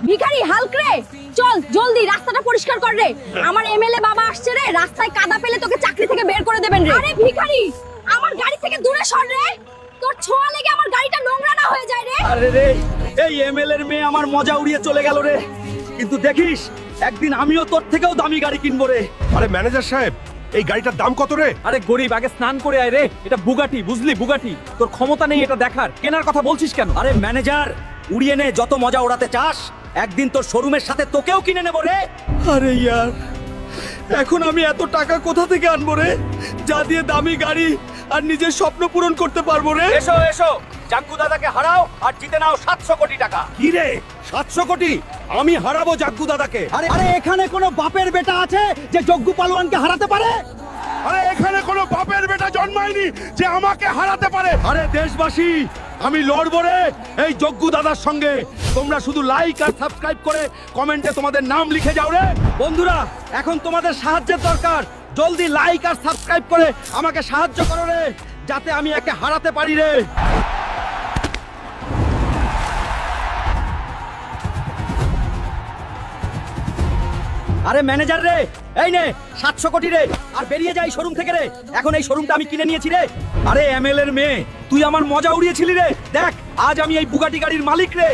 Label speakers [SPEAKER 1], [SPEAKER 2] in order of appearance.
[SPEAKER 1] ভিখারি হাল্ক রে, চল জলদি রাস্তাটা পরিষ্কার কর রে। আমার এমএলএ বাবা আসছে রে, রাস্তায় কাদা পেলে তোকে চাকরি থেকে বের করে দেবেন রে। আরে ভিখারি, আমার গাড়ি থেকে দূরে সর রে, তোর ছোঁয়া লেগে আমার গাড়িটা নোংরা না হয়ে যায় রে।
[SPEAKER 2] আরে রে, এই এমএলএর মেয়ে আমার মজা উড়িয়ে চলে গেল রে। কিন্তু দেখিস, একদিন আমিও তোর থেকেও দামি গাড়ি কিনবো রে।
[SPEAKER 3] আরে ম্যানেজার সাহেব, এই গাড়িটার দাম কত রে?
[SPEAKER 4] আরে গরিব, আগে স্নান করে আয় রে। এটা বুগাটি, বুঝলি? বুগাটি। তোর ক্ষমতা নেই এটা দেখার, কেনার কথা বলছিস কেন?
[SPEAKER 2] আরে ম্যানেজার, উড়িয়ে নে, যত মজা ওড়াতে চাস। একদিন তোর শোরুমের সাথে তোকেও কিনে নেবো রে। আরে ইয়ার, এখন আমি এত টাকা কোথা থেকে আনবো রে, যা দিয়ে দামি গাড়ি আর নিজের স্বপ্ন পূরণ করতে পারবো রে?
[SPEAKER 4] এসো এসো, জাগ্গু দাদাকে হারাও আর জিতে নাও 700 কোটি টাকা।
[SPEAKER 3] কি রে, 700 কোটি? আমি হারাবো জাগ্গু দাদাকে।
[SPEAKER 2] আরে আরে, এখানে কোনো বাপের বেটা আছে যে জগ্গু পালোয়ানকে হারাতে পারে?
[SPEAKER 3] আরে এখানে কোনো বাপের বেটা জন্মায়নি যে আমাকে হারাতে পারে। আরে দেশবাসী, আমি লড়বো রে এই জগ্গু দাদার সঙ্গে। তোমরা শুধু লাইক আর সাবস্ক্রাইব করে কমেন্টে তোমাদের নাম লিখে যাও রে।
[SPEAKER 2] বন্ধুরা, এখন তোমাদের সাহায্যের দরকার। জলদি লাইক আর সাবস্ক্রাইব করে আমাকে সাহায্য করো রে, যাতে আমি একে হারাতে পারি রে। আরে ম্যানেজার রে, এই নে 700 কোটি রে, আর বেরিয়ে যাই শোরুম থেকে রে। এখন এই শোরুমটা আমি কিনে নিয়েছি রে। আরে এমএলএর মেয়ে, তুই আমার মজা উড়িয়েছিলি রে। দেখ, আজ আমি এই বুগাটি গাড়ির মালিক রে।